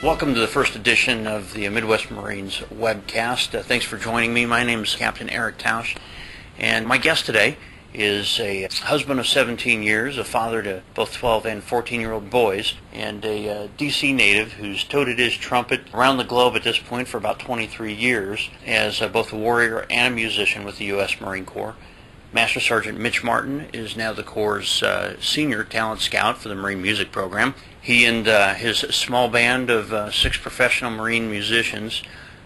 Welcome to the first edition of the Midwest Marines Webcast. Thanks for joining me. My name is Captain Eric Tausch, and my guest today is a husband of 17 years, a father to both 12 and 14-year-old boys, and a D.C. native who's toted his trumpet around the globe at this point for about 23 years as both a warrior and a musician with the U.S. Marine Corps. Master Sergeant Mitch Martin is now the Corps' senior talent scout for the Marine Music Program. He and his small band of 6 professional Marine musicians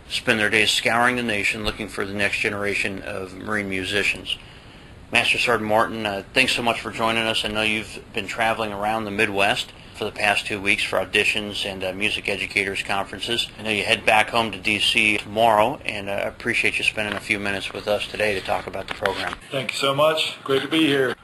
spend their days scouring the nation looking for the next generation of Marine musicians. Master Sergeant Martin, thanks so much for joining us. I know you've been traveling around the Midwest for the past 2 weeks for auditions and music educators conferences. I know you head back home to D.C. tomorrow, and I appreciate you spending a few minutes with us today to talk about the program. Thank you so much. Great to be here.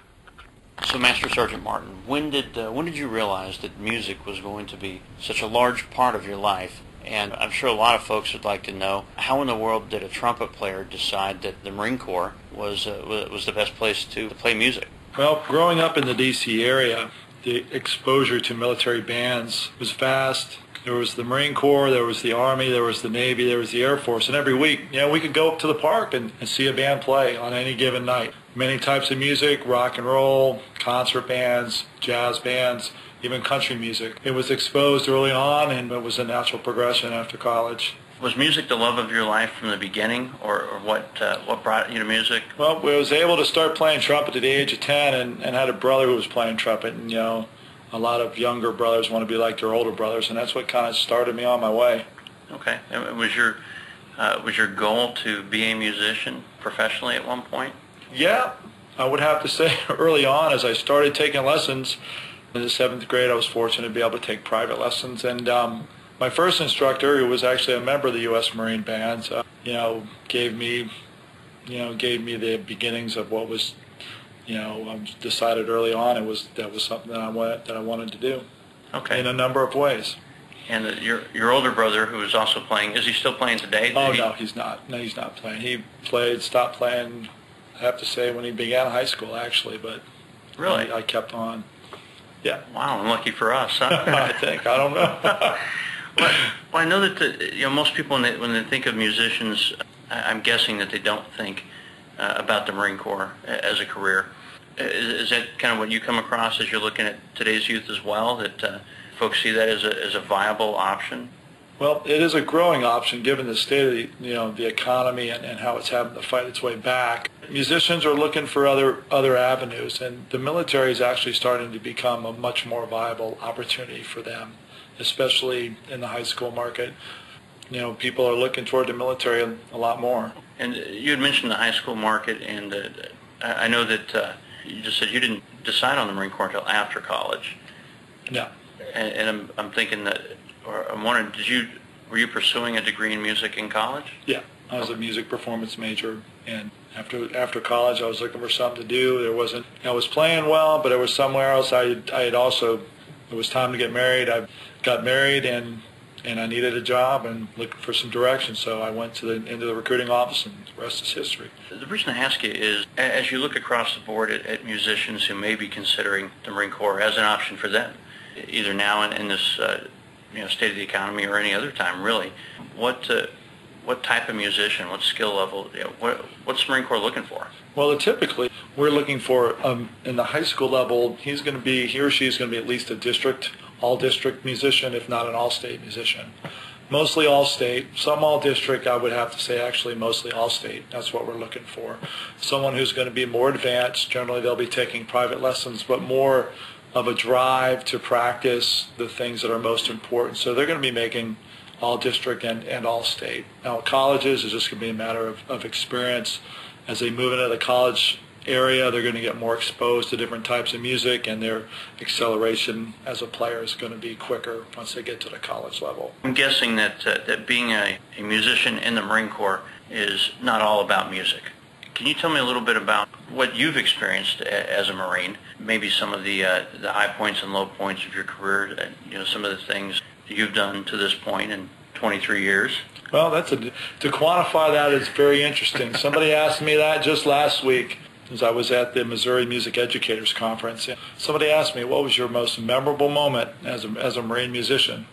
So, Master Sergeant Martin, when did you realize that music was going to be such a large part of your life? And I'm sure a lot of folks would like to know, how in the world did a trumpet player decide that the Marine Corps was the best place to play music? Well, growing up in the D.C. area, the exposure to military bands was vast. There was the Marine Corps, there was the Army, there was the Navy, there was the Air Force, and every week, we could go up to the park and see a band play on any given night. Many types of music, rock and roll, concert bands, jazz bands, even country music. It was exposed early on, and it was a natural progression after college. Was music the love of your life from the beginning, or what brought you to music? Well, I was able to start playing trumpet at the age of 10 and had a brother who was playing trumpet, and a lot of younger brothers want to be like their older brothers, and that's what kind of started me on my way. Okay. And was your goal to be a musician professionally at one point? Yeah, I would have to say early on, as I started taking lessons in the 7th grade, I was fortunate to be able to take private lessons, and my first instructor, who was actually a member of the U.S. Marine Bands, gave me the beginnings of what was, decided early on. That was something that I wanted to do. Okay. In a number of ways. And your older brother, who is also playing, is he still playing today? No, he's not. No, he's not playing. He stopped playing, I have to say, when he began high school, actually. But really, I kept on. Yeah. Wow, lucky for us, huh? I think. I don't know. Well, I know that most people, when they think of musicians, I'm guessing that they don't think about the Marine Corps as a career. Is that kind of what you come across as you're looking at today's youth as well, that folks see that as a viable option? Well, it is a growing option given the state of the economy and how it's having to fight its way back. Musicians are looking for other avenues, and the military is actually starting to become a much more viable opportunity for them, especially in the high school market. People are looking toward the military a lot more. And you had mentioned the high school market, and I know that you just said you didn't decide on the Marine Corps until after college. No. And I'm thinking that, or I'm wondering, were you pursuing a degree in music in college? Yeah, I was a music performance major, and after college, I was looking for something to do. I was playing well, but there was somewhere else. It was time to get married. I got married, and I needed a job and looking for some direction, so I went into the recruiting office, and the rest is history. The reason I ask you is, as you look across the board at musicians who may be considering the Marine Corps as an option for them, either now in this state of the economy or any other time, really, what type of musician, what skill level, what's the Marine Corps looking for? Well, typically we're looking for in the high school level, he or she is going to be at least all-district musician, if not an all-state musician. Mostly all-state, some all-district. I would have to say actually mostly all-state. That's what we're looking for. Someone who's going to be more advanced. Generally they'll be taking private lessons, but more of a drive to practice the things that are most important. So they're going to be making all-district and all-state. Now colleges is just going to be a matter of experience. As they move into the college area, they're going to get more exposed to different types of music, and their acceleration as a player is going to be quicker once they get to the college level. I'm guessing that being a musician in the Marine Corps is not all about music. Can you tell me a little bit about what you've experienced as a Marine, maybe some of the high points and low points of your career, some of the things you've done to this point in 23 years? Well, to quantify that is very interesting. Somebody asked me that just last week. As I was at the Missouri Music Educators Conference, somebody asked me, what was your most memorable moment as a Marine musician?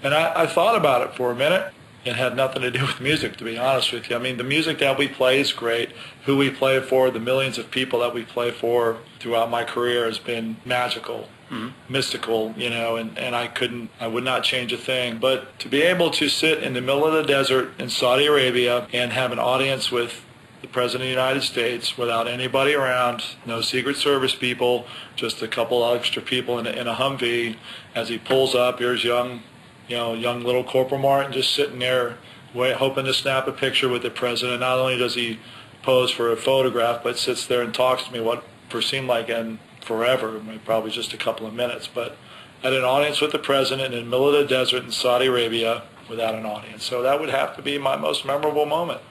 And I thought about it for a minute. It had nothing to do with music, to be honest with you. I mean, the music that we play is great. Who we play for, the millions of people that we play for throughout my career has been magical, mystical, and I would not change a thing. But to be able to sit in the middle of the desert in Saudi Arabia and have an audience with the President of the United States without anybody around, no Secret Service people, just a couple extra people in a Humvee, as he pulls up, here's young little Corporal Martin just sitting there hoping to snap a picture with the president. Not only does he pose for a photograph, but sits there and talks to me what seemed like forever, probably just a couple of minutes. But at an audience with the president in the middle of the desert in Saudi Arabia without an audience. So that would have to be my most memorable moment.